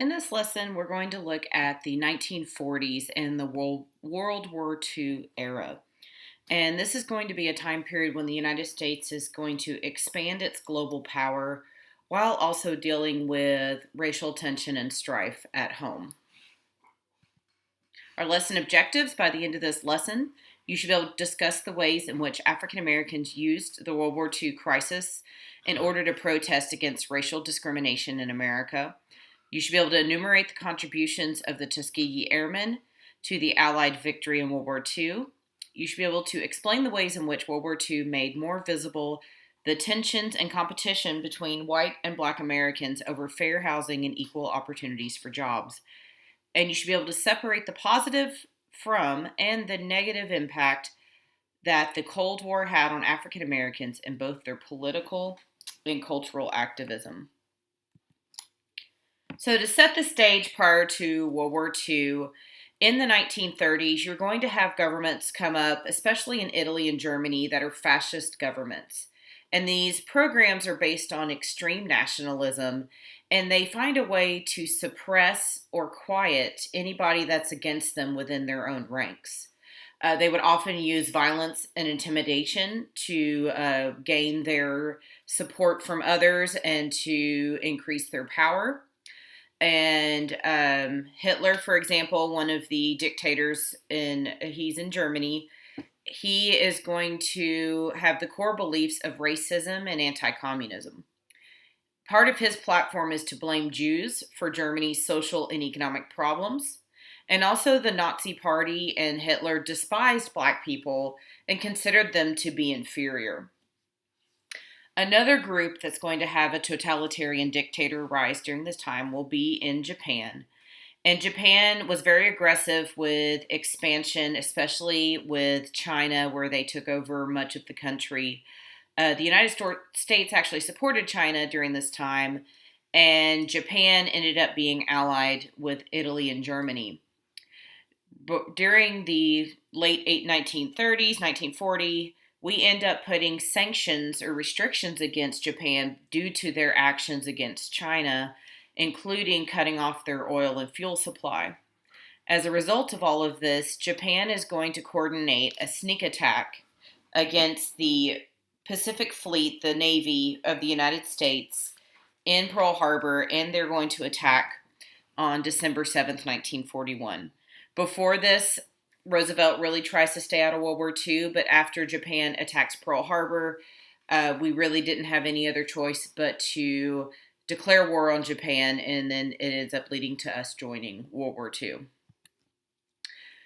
In this lesson, we're going to look at the 1940s and the World War II era. And this is going to be a time period when the United States is going to expand its global power while also dealing with racial tension and strife at home. Our lesson objectives: by the end of this lesson, you should be able to discuss the ways in which African Americans used the World War II crisis in order to protest against racial discrimination in America. You should be able to enumerate the contributions of the Tuskegee Airmen to the Allied victory in World War II. You should be able to explain the ways in which World War II made more visible the tensions and competition between white and black Americans over fair housing and equal opportunities for jobs. And you should be able to separate the positive from and the negative impact that the Cold War had on African Americans in both their political and cultural activism. So, to set the stage prior to World War II, in the 1930s, you're going to have governments come up, especially in Italy and Germany, that are fascist governments. And these programs are based on extreme nationalism, and they find a way to suppress or quiet anybody that's against them within their own ranks. They would often use violence and intimidation to gain their support from others and to increase their power. And Hitler, for example, one of the dictators he's in Germany, he is going to have the core beliefs of racism and anti-communism. Part of his platform is to blame Jews for Germany's social and economic problems. And also the Nazi Party and Hitler despised black people and considered them to be inferior. Another group that's going to have a totalitarian dictator rise during this time will be in Japan. And Japan was very aggressive with expansion, especially with China, where they took over much of the country. The United States actually supported China during this time, and Japan ended up being allied with Italy and Germany. But during the late 1930s, 1940, we end up putting sanctions or restrictions against Japan due to their actions against China, including cutting off their oil and fuel supply. As a result of all of this, Japan is going to coordinate a sneak attack against the Pacific Fleet, the Navy of the United States, in Pearl Harbor, and they're going to attack on December 7th, 1941. Before this, Roosevelt really tries to stay out of World War II, but after Japan attacks Pearl Harbor, we really didn't have any other choice but to declare war on Japan, and then it ends up leading to us joining World War II.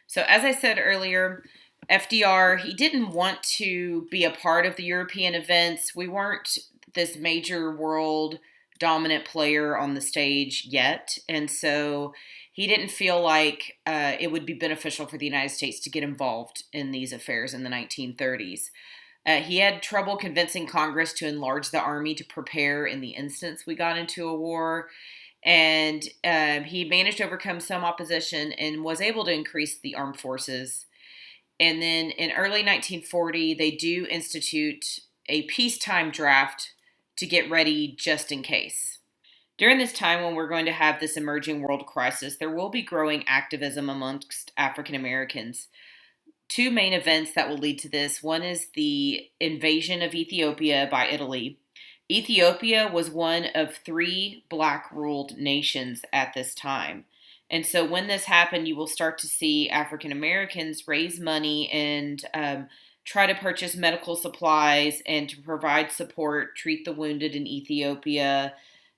So as I said earlier, FDR, he didn't want to be a part of the European events. We weren't this major world dominant player on the stage yet, and so he didn't feel like it would be beneficial for the United States to get involved in these affairs in the 1930s. He had trouble convincing Congress to enlarge the army to prepare in the instance we got into a war. And he managed to overcome some opposition and was able to increase the armed forces. And then in early 1940, they do institute a peacetime draft to get ready just in case. During this time when we're going to have this emerging world crisis, there will be growing activism amongst African Americans. Two main events that will lead to this. One is the invasion of Ethiopia by Italy. Ethiopia was one of 3 black-ruled nations at this time. And so when this happened, you will start to see African Americans raise money and try to purchase medical supplies and to provide support, treat the wounded in Ethiopia,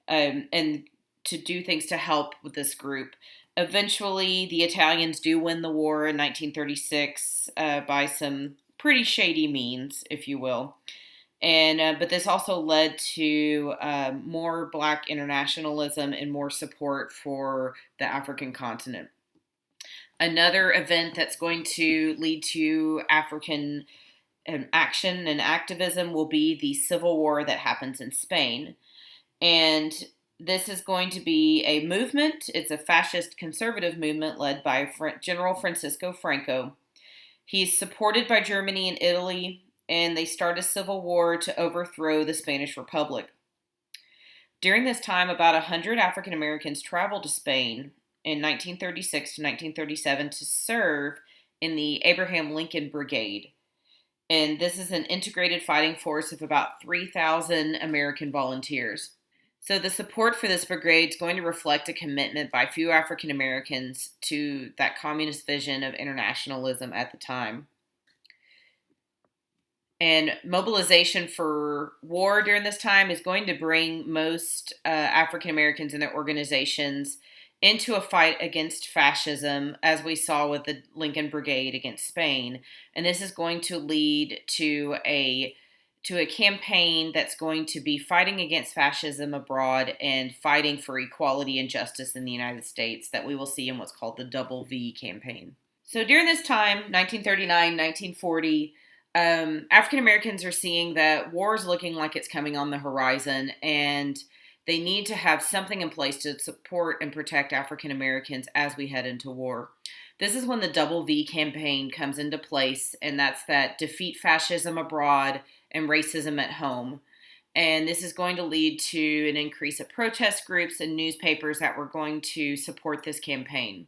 and to do things to help with this group. Eventually, the Italians do win the war in 1936 by some pretty shady means, if you will. And but this also led to more black internationalism and more support for the African continent. Another event that's going to lead to African action and activism will be the Civil War that happens in Spain. And this is going to be a movement. It's a fascist conservative movement led by General Francisco Franco. He's supported by Germany and Italy, and they start a civil war to overthrow the Spanish Republic. During this time, about 100 African Americans traveled to Spain in 1936 to 1937 to serve in the Abraham Lincoln Brigade. And this is an integrated fighting force of about 3,000 American volunteers. So the support for this brigade is going to reflect a commitment by few African Americans to that communist vision of internationalism at the time. And mobilization for war during this time is going to bring most African Americans and their organizations into a fight against fascism, as we saw with the Lincoln Brigade against Spain. And this is going to lead to a campaign that's going to be fighting against fascism abroad and fighting for equality and justice in the United States, that we will see in what's called the Double V campaign. So during this time, 1939, 1940, African Americans are seeing that war is looking like it's coming on the horizon, and they need to have something in place to support and protect African Americans as we head into war. This is when the Double V campaign comes into place, and that's that defeat fascism abroad and racism at home. And this is going to lead to an increase of protest groups and newspapers that were going to support this campaign.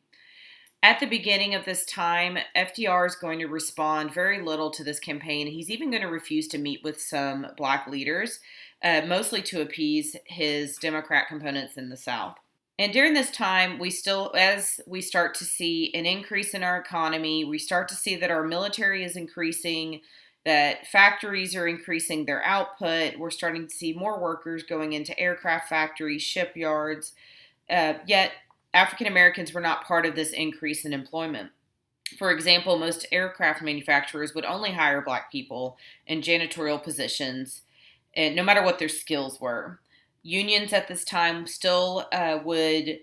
At the beginning of this time, FDR is going to respond very little to this campaign. He's even going to refuse to meet with some black leaders, mostly to appease his Democrat components in the South. And during this time, as we start to see an increase in our economy, we start to see that our military is increasing, that factories are increasing their output. We're starting to see more workers going into aircraft factories, shipyards, yet African Americans were not part of this increase in employment. For example, most aircraft manufacturers would only hire black people in janitorial positions, and no matter what their skills were. Unions at this time still would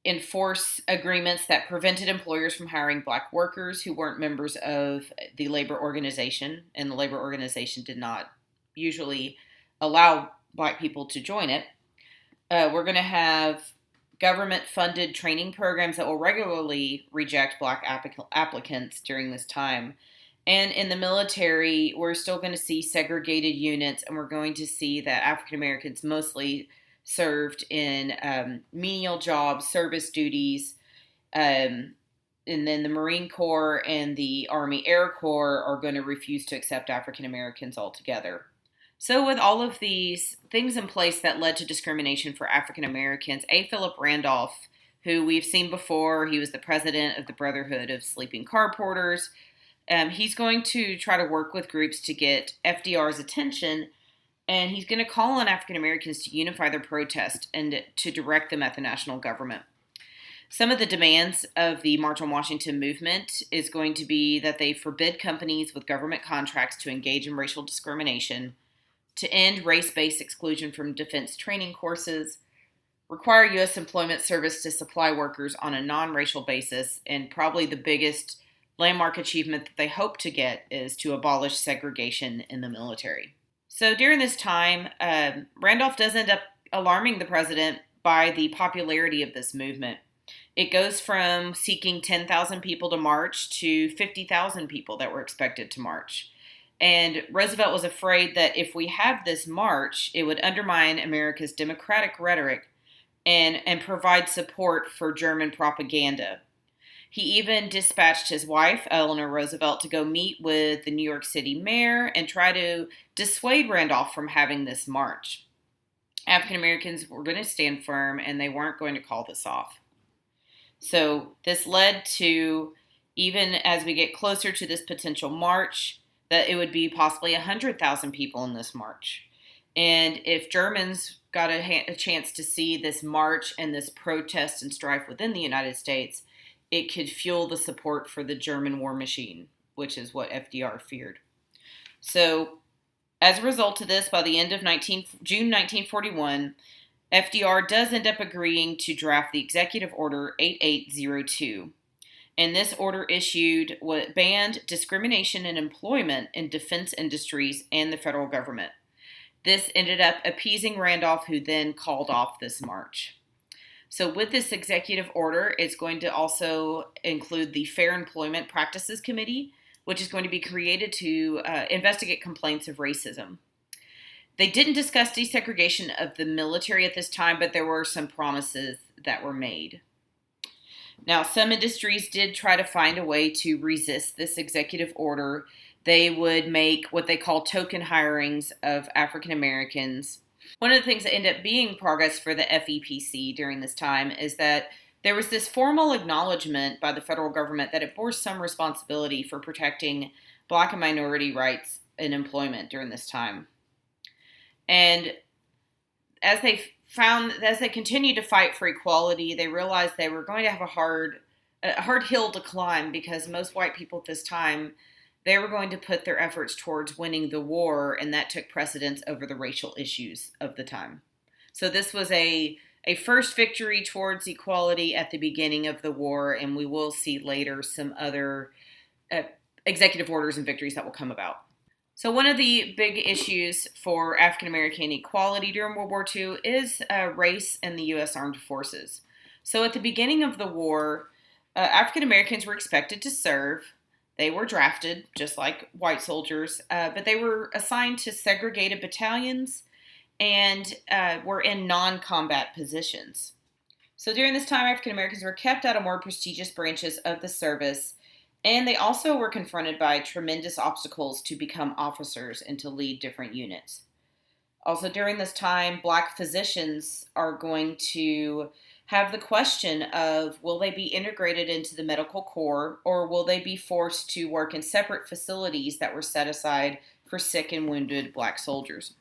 enforce agreements that prevented employers from hiring black workers who weren't members of the labor organization, and the labor organization did not usually allow black people to join it. We're going to have government-funded training programs that will regularly reject black applicants during this time. And in the military, we're still going to see segregated units, and we're going to see that African Americans mostly served in menial jobs, service duties, and then the Marine Corps and the Army Air Corps are going to refuse to accept African Americans altogether. So with all of these things in place that led to discrimination for African Americans, A. Philip Randolph, who we've seen before, he was the president of the Brotherhood of Sleeping Car Porters, he's going to try to work with groups to get FDR's attention, and he's going to call on African Americans to unify their protest and to direct them at the national government. Some of the demands of the March on Washington movement is going to be that they forbid companies with government contracts to engage in racial discrimination, to end race-based exclusion from defense training courses, require U.S. Employment Service to supply workers on a non-racial basis, and probably the biggest landmark achievement that they hope to get is to abolish segregation in the military. So during this time, Randolph does end up alarming the president by the popularity of this movement. It goes from seeking 10,000 people to march to 50,000 people that were expected to march. And Roosevelt was afraid that if we have this march, it would undermine America's democratic rhetoric and provide support for German propaganda. He even dispatched his wife, Eleanor Roosevelt, to go meet with the New York City mayor and try to dissuade Randolph from having this march. African Americans were going to stand firm, and they weren't going to call this off. So this led to, even as we get closer to this potential march, that it would be possibly 100,000 people in this march. And if Germans got a chance to see this march and this protest and strife within the United States, it could fuel the support for the German war machine, which is what FDR feared. So as a result of this, by the end of June 1941, FDR does end up agreeing to draft the Executive Order 8802. And this order issued what banned discrimination in employment in defense industries and the federal government. This ended up appeasing Randolph, who then called off this march. So with this executive order, it's going to also include the Fair Employment Practices Committee, which is going to be created to investigate complaints of racism. They didn't discuss desegregation of the military at this time, but there were some promises that were made. Now, some industries did try to find a way to resist this executive order. They would make what they call token hirings of African Americans. One of the things that ended up being progress for the FEPC during this time is that there was this formal acknowledgement by the federal government that it bore some responsibility for protecting Black and minority rights in employment during this time. And as they continued to fight for equality, they realized they were going to have a hard hill to climb, because most white people at this time, they were going to put their efforts towards winning the war, and that took precedence over the racial issues of the time. So this was a first victory towards equality at the beginning of the war, and we will see later some other executive orders and victories that will come about. So one of the big issues for African American equality during World War II is race in the U.S. Armed Forces. So at the beginning of the war, African Americans were expected to serve. They were drafted, just like white soldiers, but they were assigned to segregated battalions and were in non-combat positions. So during this time, African Americans were kept out of more prestigious branches of the service, and they also were confronted by tremendous obstacles to become officers and to lead different units. Also during this time, Black physicians are going to have the question of, will they be integrated into the medical corps, or will they be forced to work in separate facilities that were set aside for sick and wounded Black soldiers?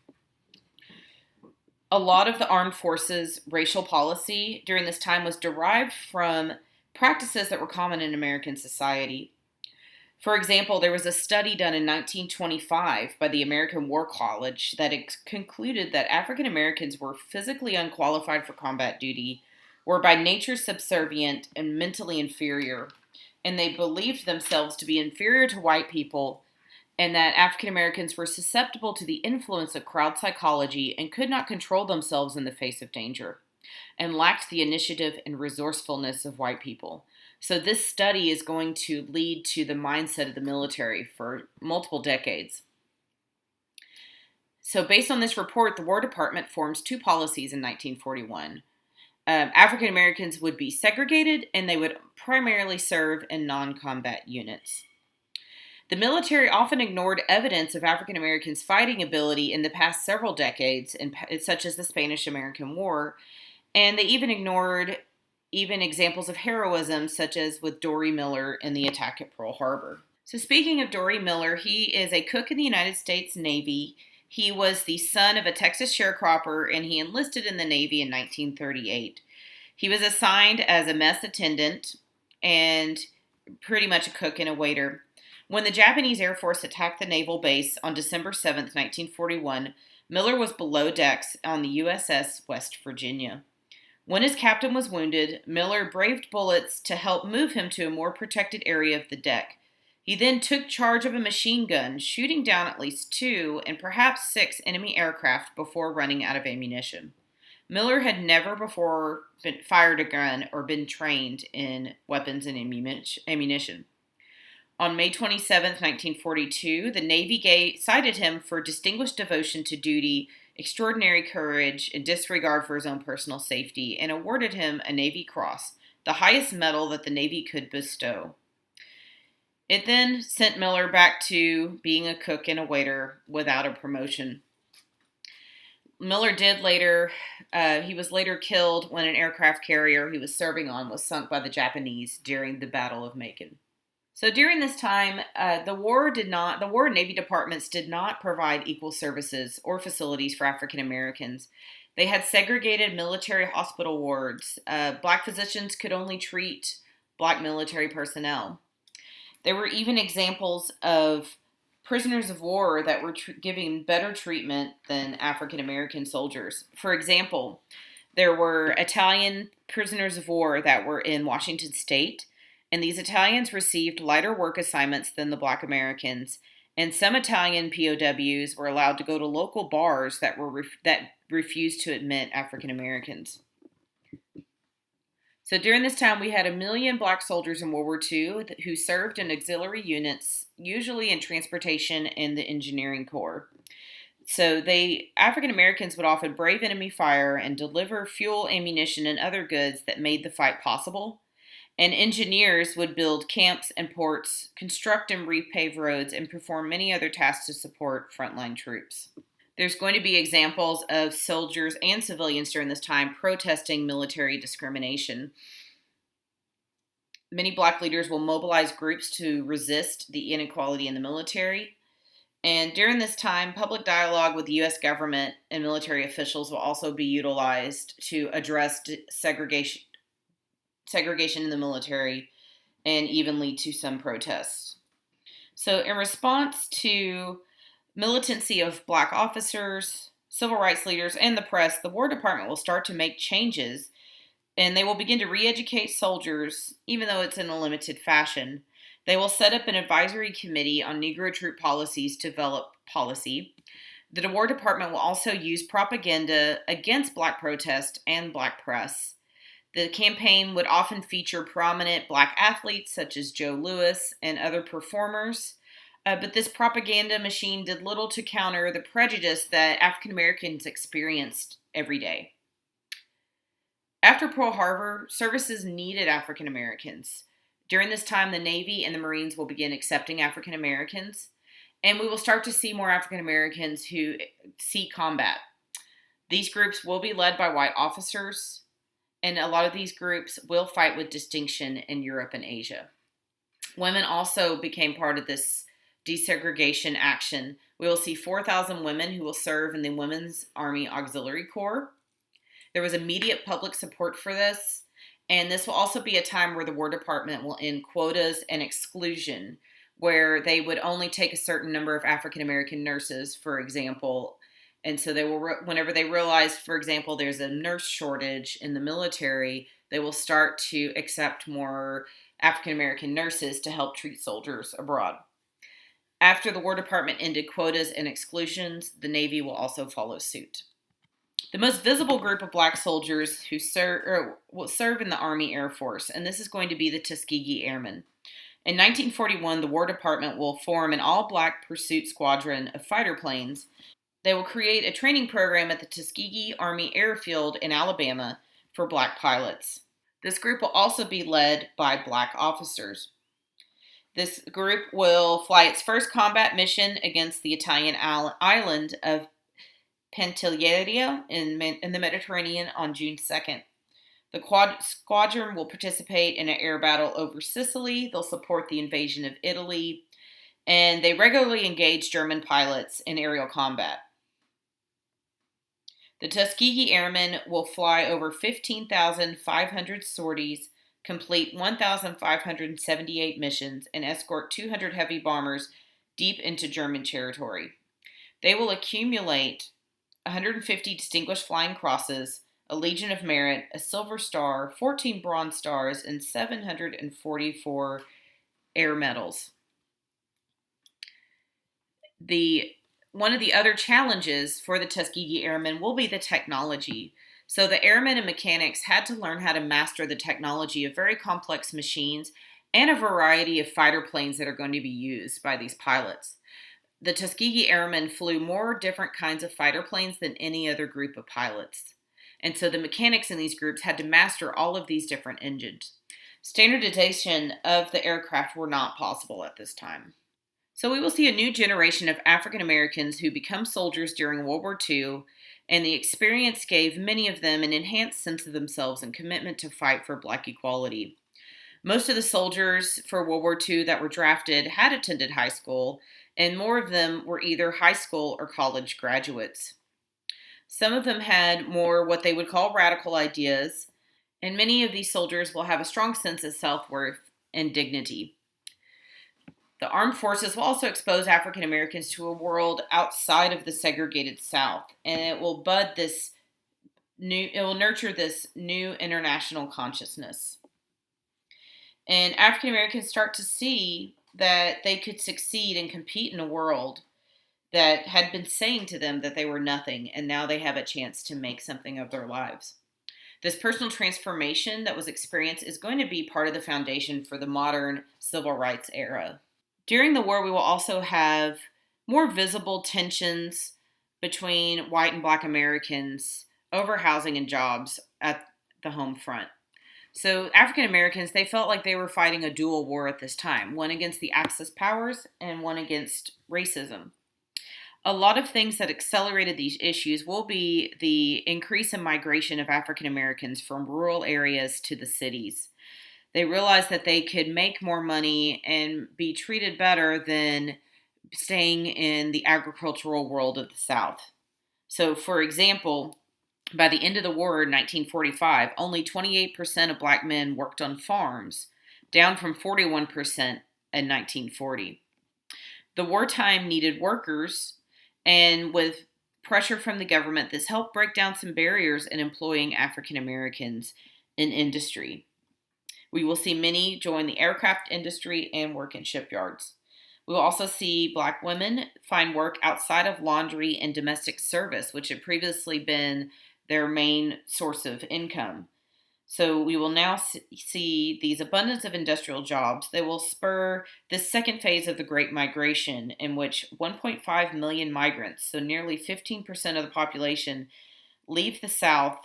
A lot of the armed forces racial policy during this time was derived from practices that were common in American society. For example, there was a study done in 1925 by the American War College that concluded that African Americans were physically unqualified for combat duty, were by nature subservient and mentally inferior, and they believed themselves to be inferior to white people, and that African Americans were susceptible to the influence of crowd psychology and could not control themselves in the face of danger, and lacked the initiative and resourcefulness of white people. So this study is going to lead to the mindset of the military for multiple decades. So based on this report, the War Department forms two policies in 1941. African Americans would be segregated, and they would primarily serve in non-combat units. The military often ignored evidence of African Americans' fighting ability in the past several decades, such as the Spanish-American War, and they even ignored examples of heroism, such as with Dory Miller in the attack at Pearl Harbor. So speaking of Dory Miller, he is a cook in the United States Navy. He was the son of a Texas sharecropper, and he enlisted in the Navy in 1938. He was assigned as a mess attendant and pretty much a cook and a waiter. When the Japanese Air Force attacked the naval base on December 7, 1941, Miller was below decks on the USS West Virginia. When his captain was wounded, Miller braved bullets to help move him to a more protected area of the deck. He then took charge of a machine gun, shooting down at least 2 and perhaps 6 enemy aircraft before running out of ammunition. Miller had never before fired a gun or been trained in weapons and ammunition. On May 27, 1942, the Navy cited him for distinguished devotion to duty, extraordinary courage, and disregard for his own personal safety, and awarded him a Navy Cross, the highest medal that the Navy could bestow. It then sent Miller back to being a cook and a waiter without a promotion. Miller he was later killed when an aircraft carrier he was serving on was sunk by the Japanese during the Battle of Macon. So during this time, the War and Navy departments did not provide equal services or facilities for African Americans. They had segregated military hospital wards. Black physicians could only treat Black military personnel. There were even examples of prisoners of war that were giving better treatment than African American soldiers. For example, there were Italian prisoners of war that were in Washington State, and these Italians received lighter work assignments than the Black Americans, and some Italian POWs were allowed to go to local bars that refused to admit African Americans. So during this time, we had 1 million Black soldiers in World War II who served in auxiliary units, usually in transportation and the engineering corps. So African Americans would often brave enemy fire and deliver fuel, ammunition, and other goods that made the fight possible. And engineers would build camps and ports, construct and repave roads, and perform many other tasks to support frontline troops. There's going to be examples of soldiers and civilians during this time protesting military discrimination. Many Black leaders will mobilize groups to resist the inequality in the military. And during this time, public dialogue with the U.S. government and military officials will also be utilized to address segregation in the military and even lead to some protests. So, in response to militancy of Black officers, civil rights leaders, and the press, the War Department will start to make changes, and they will begin to re-educate soldiers, even though it's in a limited fashion. They will set up an advisory committee on Negro troop policies to develop policy. The War Department will also use propaganda against Black protest and Black press. The campaign would often feature prominent Black athletes such as Joe Louis and other performers. But this propaganda machine did little to counter the prejudice that African Americans experienced every day. After Pearl Harbor, services needed African Americans. During this time, the Navy and the Marines will begin accepting African Americans, and we will start to see more African Americans who see combat. These groups will be led by white officers, and a lot of these groups will fight with distinction in Europe and Asia. Women also became part of this desegregation action. We will see 4,000 women who will serve in the Women's Army Auxiliary Corps. There was immediate public support for this, and this will also be a time where the War Department will end quotas and exclusion, where they would only take a certain number of African American nurses, for example. And so they will, whenever they realize, for example, there's a nurse shortage in the military, they will start to accept more African American nurses to help treat soldiers abroad. After the War Department ended quotas and exclusions, the Navy will also follow suit. The most visible group of Black soldiers who will serve in the Army Air Force, and this is going to be the Tuskegee Airmen. In 1941, the War Department will form an all-Black pursuit squadron of fighter planes. They will create a training program at the Tuskegee Army Airfield in Alabama for Black pilots. This group will also be led by Black officers. This group will fly its first combat mission against the Italian island of Pantelleria in the Mediterranean on June 2nd. The squadron will participate in an air battle over Sicily. They'll support the invasion of Italy, and they regularly engage German pilots in aerial combat. The Tuskegee Airmen will fly over 15,500 sorties, complete 1,578 missions, and escort 200 heavy bombers deep into German territory. They will accumulate 150 Distinguished Flying Crosses, a Legion of Merit, a Silver Star, 14 Bronze Stars, and 744 Air Medals. One of the other challenges for the Tuskegee Airmen will be the technology. So the airmen and mechanics had to learn how to master the technology of very complex machines and a variety of fighter planes that are going to be used by these pilots. The Tuskegee Airmen flew more different kinds of fighter planes than any other group of pilots. And so the mechanics in these groups had to master all of these different engines. Standardization of the aircraft were not possible at this time. So we will see a new generation of African Americans who become soldiers during World War II, and the experience gave many of them an enhanced sense of themselves and commitment to fight for Black equality. Most of the soldiers for World War II that were drafted had attended high school, and more of them were either high school or college graduates. Some of them had more what they would call radical ideas, and many of these soldiers will have a strong sense of self-worth and dignity. The armed forces will also expose African Americans to a world outside of the segregated South, and it will nurture this new international consciousness. And African Americans start to see that they could succeed and compete in a world that had been saying to them that they were nothing, and now they have a chance to make something of their lives. This personal transformation that was experienced is going to be part of the foundation for the modern civil rights era. During the war, we will also have more visible tensions between white and black Americans over housing and jobs at the home front. So African Americans, they felt like they were fighting a dual war at this time, one against the Axis powers and one against racism. A lot of things that accelerated these issues will be the increase in migration of African Americans from rural areas to the cities. They realized that they could make more money and be treated better than staying in the agricultural world of the South. So, for example, by the end of the war in 1945, only 28% of black men worked on farms, down from 41% in 1940. The wartime needed workers, and with pressure from the government, this helped break down some barriers in employing African Americans in industry. We will see many join the aircraft industry and work in shipyards. We will also see black women find work outside of laundry and domestic service, which had previously been their main source of income. So we will now see these abundance of industrial jobs. They will spur this second phase of the Great Migration, in which 1.5 million migrants, so nearly 15% of the population, leave the South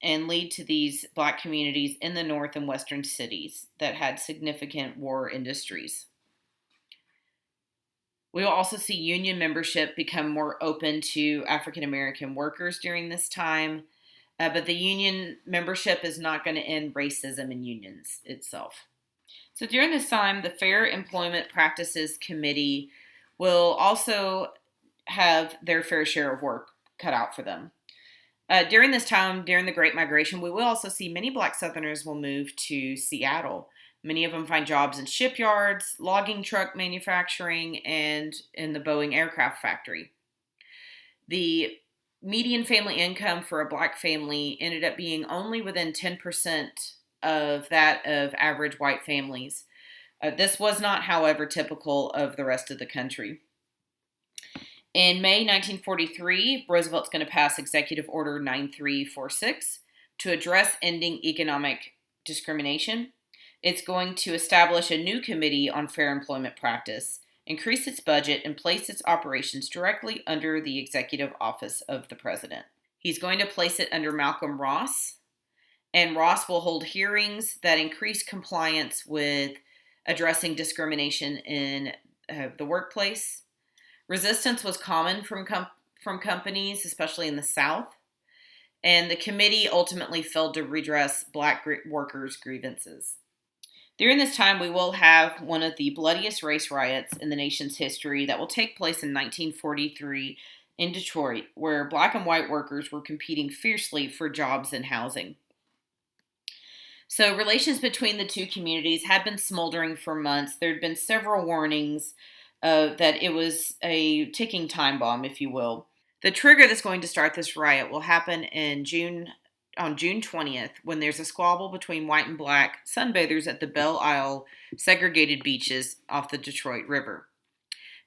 and lead to these black communities in the north and western cities that had significant war industries. We will also see union membership become more open to African American workers during this time, but the union membership is not going to end racism in unions itself. So during this time, the Fair Employment Practices Committee will also have their fair share of work cut out for them. During this time, during the Great Migration, we will also see many black Southerners will move to Seattle. Many of them find jobs in shipyards, logging truck manufacturing, and in the Boeing aircraft factory. The median family income for a black family ended up being only within 10% of that of average white families. This was not, however, typical of the rest of the country. In May 1943, Roosevelt's going to pass Executive Order 9346 to address ending economic discrimination. It's going to establish a new committee on fair employment practice, increase its budget, and place its operations directly under the executive office of the president. He's going to place it under Malcolm Ross, and Ross will hold hearings that increase compliance with addressing discrimination in the workplace. Resistance was common from companies, especially in the South, and the committee ultimately failed to redress black workers' grievances. During this time, we will have one of the bloodiest race riots in the nation's history that will take place in 1943 in Detroit, where black and white workers were competing fiercely for jobs and housing. So relations between the two communities had been smoldering for months. There had been several warnings that it was a ticking time bomb, if you will. The trigger that's going to start this riot will happen on June 20th, when there's a squabble between white and black sunbathers at the Belle Isle segregated beaches off the Detroit River.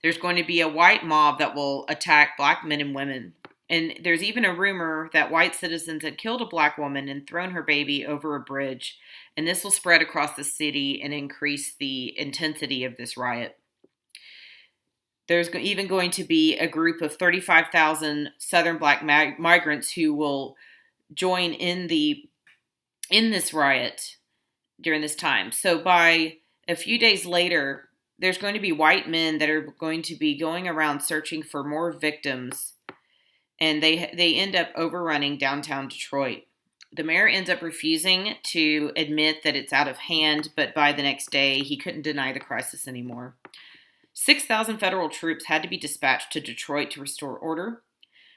There's going to be a white mob that will attack black men and women. And there's even a rumor that white citizens had killed a black woman and thrown her baby over a bridge. And this will spread across the city and increase the intensity of this riot. There's even going to be a group of 35,000 Southern black migrants who will join in this riot during this time. So by a few days later, there's going to be white men that are going to be going around searching for more victims, and they end up overrunning downtown Detroit. The mayor ends up refusing to admit that it's out of hand, but by the next day, he couldn't deny the crisis anymore. 6,000 federal troops had to be dispatched to Detroit to restore order.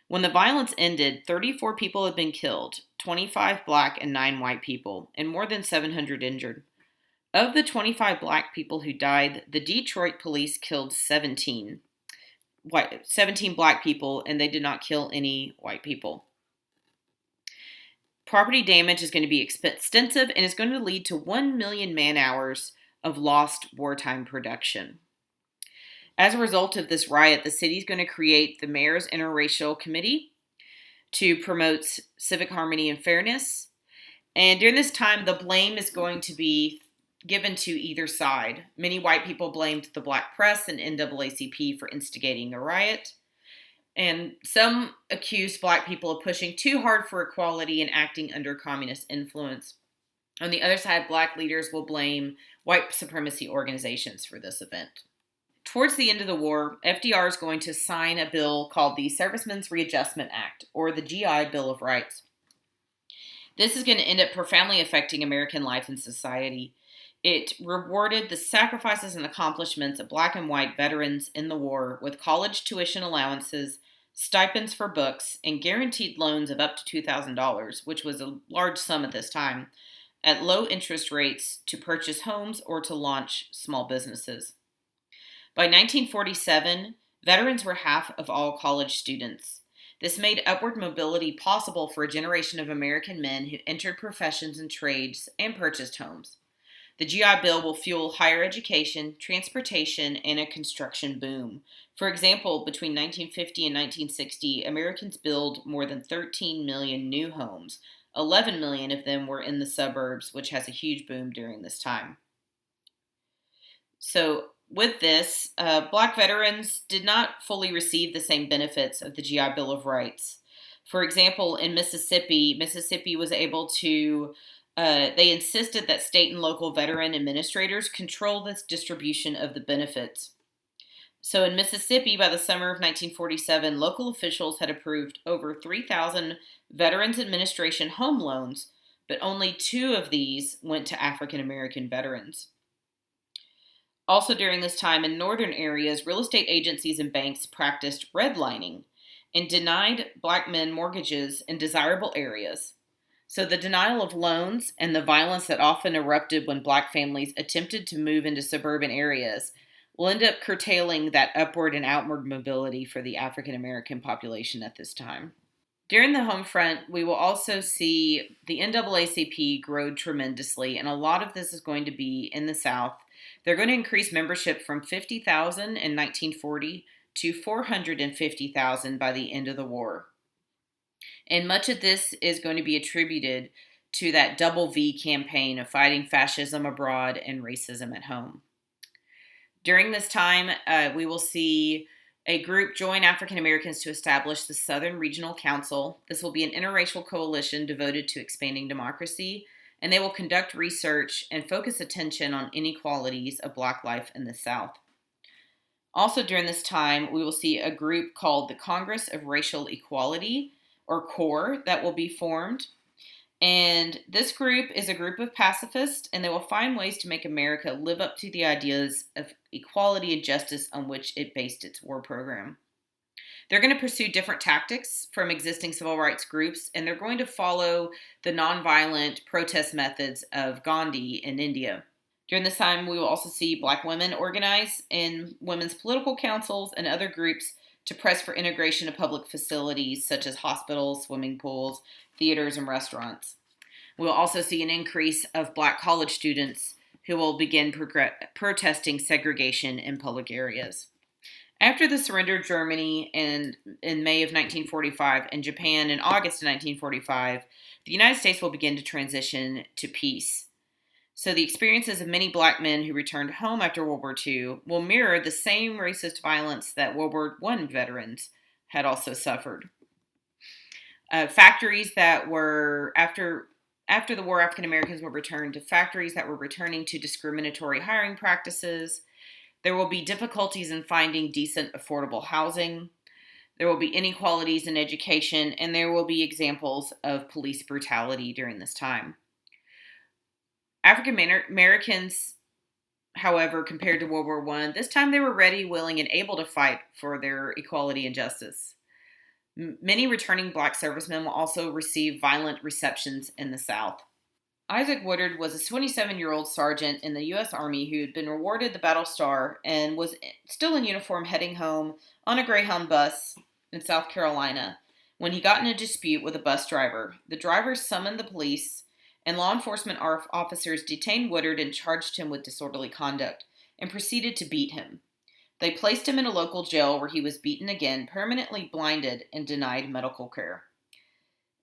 When the violence ended, 34 people had been killed, 25 black and 9 white people, and more than 700 injured. Of the 25 black people who died, the Detroit police killed 17 black people, and they did not kill any white people. Property damage is going to be extensive and is going to lead to 1 million man-hours of lost wartime production. As a result of this riot, the city is going to create the Mayor's Interracial Committee to promote civic harmony and fairness. And during this time, the blame is going to be given to either side. Many white people blamed the black press and NAACP for instigating the riot. And some accused Black people of pushing too hard for equality and acting under communist influence. On the other side, Black leaders will blame white supremacy organizations for this event. Towards the end of the war, FDR is going to sign a bill called the Servicemen's Readjustment Act, or the GI Bill of Rights. This is going to end up profoundly affecting American life and society. It rewarded the sacrifices and accomplishments of Black and white veterans in the war with college tuition allowances, stipends for books, and guaranteed loans of up to $2,000, which was a large sum at this time, at low interest rates to purchase homes or to launch small businesses. By 1947, veterans were half of all college students. This made upward mobility possible for a generation of American men who entered professions and trades and purchased homes. The GI Bill will fuel higher education, transportation, and a construction boom. For example, between 1950 and 1960, Americans built more than 13 million new homes. 11 million of them were in the suburbs, which has a huge boom during this time. So, with this, Black veterans did not fully receive the same benefits of the GI Bill of Rights. For example, in Mississippi was able to, they insisted that state and local veteran administrators control the distribution of the benefits. So in Mississippi, by the summer of 1947, local officials had approved over 3,000 Veterans Administration home loans, but only 2 of these went to African American veterans. Also during this time, in northern areas, real estate agencies and banks practiced redlining and denied Black men mortgages in desirable areas. So the denial of loans and the violence that often erupted when Black families attempted to move into suburban areas will end up curtailing that upward and outward mobility for the African American population at this time. During the home front, we will also see the NAACP grow tremendously, and a lot of this is going to be in the South. They're going to increase membership from 50,000 in 1940 to 450,000 by the end of the war. And much of this is going to be attributed to that double V campaign of fighting fascism abroad and racism at home. During this time, we will see a group join African Americans to establish the Southern Regional Council. This will be an interracial coalition devoted to expanding democracy, and they will conduct research and focus attention on inequalities of Black life in the South. Also during this time, we will see a group called the Congress of Racial Equality, or CORE, that will be formed. And this group is a group of pacifists, and they will find ways to make America live up to the ideas of equality and justice on which it based its war program. They're going to pursue different tactics from existing civil rights groups, and they're going to follow the nonviolent protest methods of Gandhi in India. During this time, we will also see Black women organize in women's political councils and other groups to press for integration of public facilities such as hospitals, swimming pools, theaters, and restaurants. We'll also see an increase of Black college students who will begin protesting segregation in public areas. After the surrender of Germany in May of 1945 and Japan in August of 1945, the United States will begin to transition to peace. So the experiences of many Black men who returned home after World War II will mirror the same racist violence that World War I veterans had also suffered. Factories that were, after the war, African Americans were returned to factories that were returning to discriminatory hiring practices. There will be difficulties in finding decent, affordable housing. There will be inequalities in education, and there will be examples of police brutality during this time. African Americans, however, compared to World War I, this time they were ready, willing, and able to fight for their equality and justice. Many returning Black servicemen will also receive violent receptions in the South. Isaac Woodard was a 27-year-old sergeant in the U.S. Army who had been awarded the Battle Star and was still in uniform heading home on a Greyhound bus in South Carolina when he got in a dispute with a bus driver. The driver summoned the police, and law enforcement officers detained Woodard and charged him with disorderly conduct and proceeded to beat him. They placed him in a local jail where he was beaten again, permanently blinded, and denied medical care.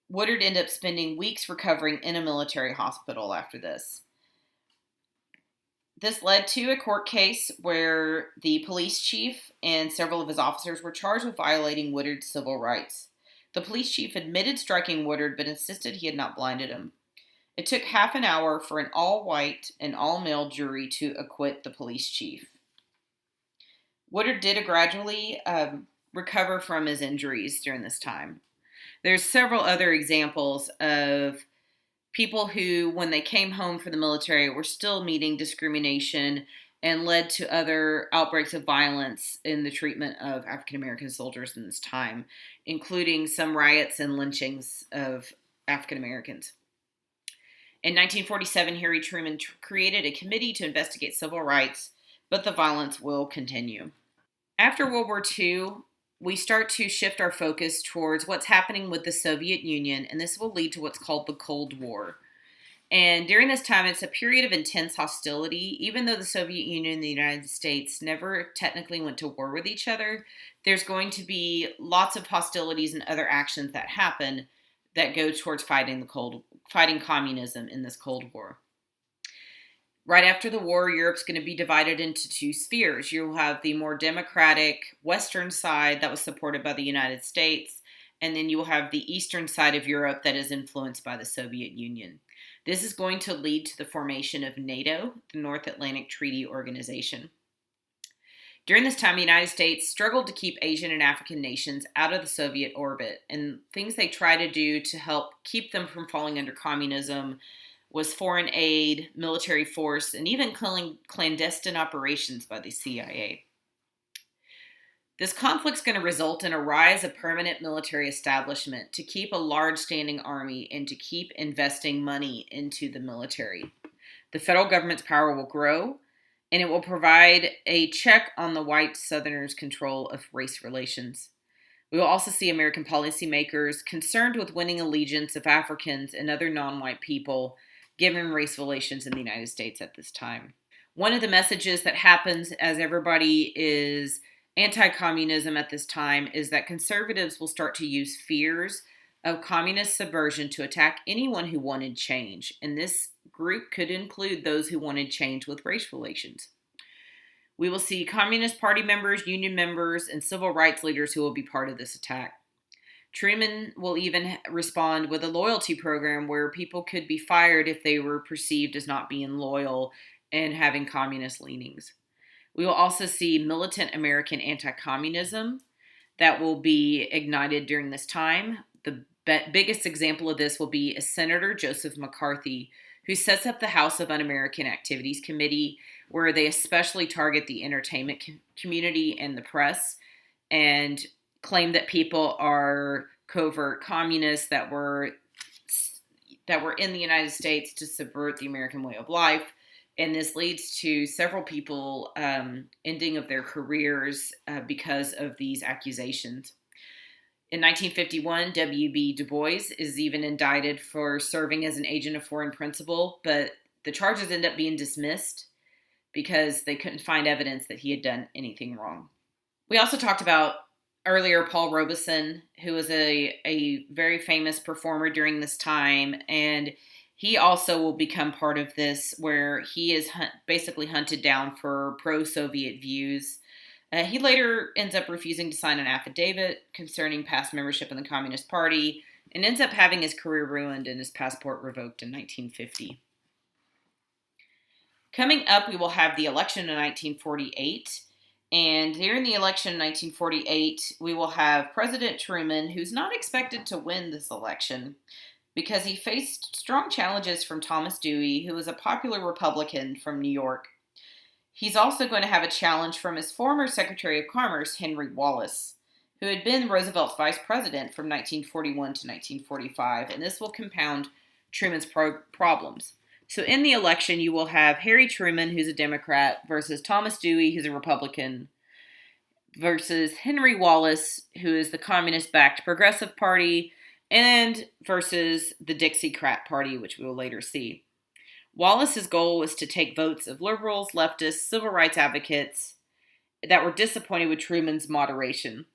Woodard ended up spending weeks recovering in a military hospital after this. This led to a court case where the police chief and several of his officers were charged with violating Woodard's civil rights. The police chief admitted striking Woodard but insisted he had not blinded him. It took half an hour for an all-white and all-male jury to acquit the police chief. Woodard did gradually recover from his injuries during this time. There's several other examples of people who, when they came home from the military, were still meeting discrimination and led to other outbreaks of violence in the treatment of African American soldiers in this time, including some riots and lynchings of African Americans. In 1947, Harry Truman created a committee to investigate civil rights, but the violence will continue. After World War II, we start to shift our focus towards what's happening with the Soviet Union, and this will lead to what's called the Cold War. And during this time, it's a period of intense hostility. Even though the Soviet Union and the United States never technically went to war with each other, there's going to be lots of hostilities and other actions that happen that go towards fighting communism in this Cold War. Right after the war, Europe's going to be divided into two spheres. You'll have the more democratic Western side that was supported by the United States, and then you will have the Eastern side of Europe that is influenced by the Soviet Union. This is going to lead to the formation of NATO, the North Atlantic Treaty Organization. During this time, the United States struggled to keep Asian and African nations out of the Soviet orbit, and things they try to do to help keep them from falling under communism was foreign aid, military force, and even clandestine operations by the CIA. This conflict is going to result in a rise of permanent military establishment to keep a large standing army and to keep investing money into the military. The federal government's power will grow, and it will provide a check on the white Southerners' control of race relations. We will also see American policymakers concerned with winning allegiance of Africans and other non-white people given race relations in the United States at this time. One of the messages that happens as everybody is anti-communism at this time is that conservatives will start to use fears of communist subversion to attack anyone who wanted change, and this group could include those who wanted change with race relations. We will see Communist Party members, union members, and civil rights leaders who will be part of this attack. Truman will even respond with a loyalty program where people could be fired if they were perceived as not being loyal and having communist leanings. We will also see militant American anti-communism that will be ignited during this time. The biggest example of this will be Senator Joseph McCarthy, who sets up the House of Un-American Activities Committee, where they especially target the entertainment community and the press and claim that people are covert communists that were in the United States to subvert the American way of life. And this leads to several people ending of their careers because of these accusations. In 1951, W.B. Du Bois is even indicted for serving as an agent of foreign principal, but the charges end up being dismissed because they couldn't find evidence that he had done anything wrong. We also talked about earlier Paul Robeson, who was a very famous performer during this time, and he also will become part of this, where he is basically hunted down for pro-Soviet views. He later ends up refusing to sign an affidavit concerning past membership in the Communist Party and ends up having his career ruined and his passport revoked in 1950. Coming up, we will have the election in 1948. And during the election in 1948, we will have President Truman, who's not expected to win this election because he faced strong challenges from Thomas Dewey, who was a popular Republican from New York. He's also going to have a challenge from his former Secretary of Commerce, Henry Wallace, who had been Roosevelt's vice president from 1941 to 1945, and this will compound Truman's problems. So in the election, you will have Harry Truman, who's a Democrat, versus Thomas Dewey, who's a Republican, versus Henry Wallace, who is the communist-backed Progressive Party, and versus the Dixiecrat Party, which we will later see. Wallace's goal was to take votes of liberals, leftists, civil rights advocates that were disappointed with Truman's moderation.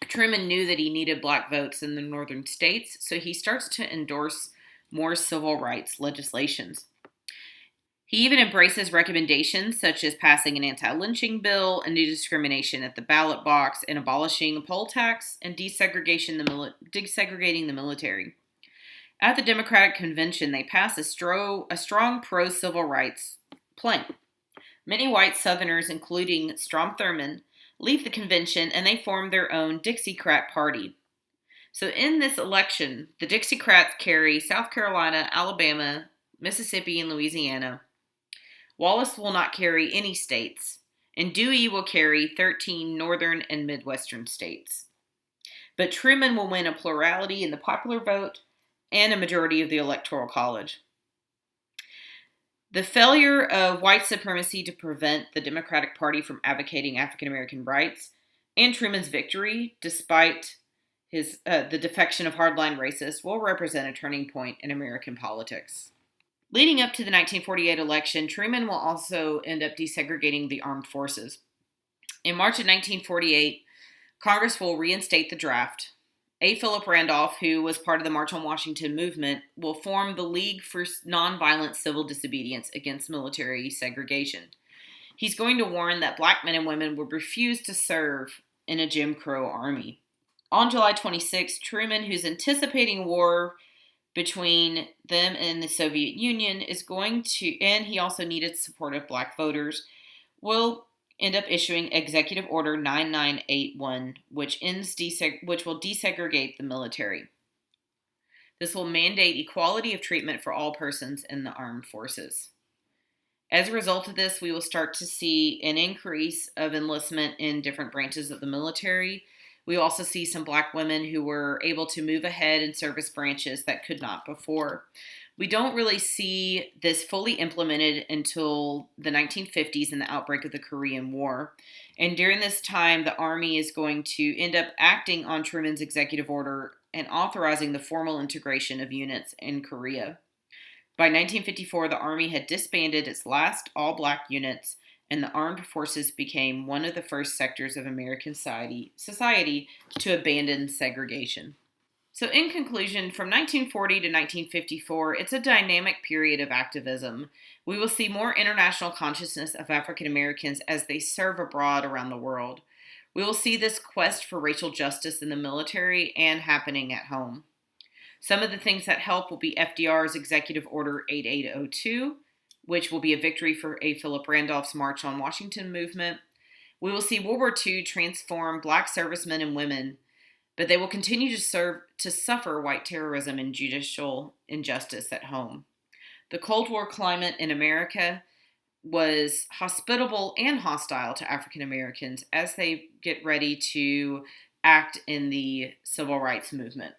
Truman knew that he needed black votes in the northern states, so he starts to endorse more civil rights legislations. He even embraces recommendations such as passing an anti-lynching bill, ending discrimination at the ballot box, and abolishing a poll tax and desegregating the military. At the Democratic Convention, they passed a strong pro-civil rights plan. Many white Southerners, including Strom Thurmond, leave the convention and they form their own Dixiecrat Party. So in this election, the Dixiecrats carry South Carolina, Alabama, Mississippi, and Louisiana. Wallace will not carry any states, and Dewey will carry 13 northern and midwestern states. But Truman will win a plurality in the popular vote and a majority of the Electoral College. The failure of white supremacy to prevent the Democratic Party from advocating African American rights and Truman's victory, despite the defection of hardline racists, will represent a turning point in American politics. Leading up to the 1948 election, Truman will also end up desegregating the armed forces. In March of 1948, Congress will reinstate the draft. A. Philip Randolph, who was part of the March on Washington movement, will form the League for Nonviolent Civil Disobedience Against Military Segregation. He's going to warn that black men and women would refuse to serve in a Jim Crow army. On July 26, Truman, who's anticipating war between them and the Soviet Union, and he also needed support of black voters, will end up issuing Executive Order 9981, which will desegregate the military. This will mandate equality of treatment for all persons in the armed forces. As a result of this, we will start to see an increase of enlistment in different branches of the military. We also see some black women who were able to move ahead in service branches that could not before. We don't really see this fully implemented until the 1950s and the outbreak of the Korean War. And during this time, the Army is going to end up acting on Truman's executive order and authorizing the formal integration of units in Korea. By 1954, the Army had disbanded its last all-black units, and the armed forces became one of the first sectors of American society to abandon segregation. So in conclusion, from 1940 to 1954, it's a dynamic period of activism. We will see more international consciousness of African Americans as they serve abroad around the world. We will see this quest for racial justice in the military and happening at home. Some of the things that help will be FDR's Executive Order 8802, which will be a victory for A. Philip Randolph's March on Washington movement. We will see World War II transform black servicemen and women, but they will continue to suffer white terrorism and judicial injustice at home. The Cold War climate in America was hospitable and hostile to African Americans as they get ready to act in the civil rights movement.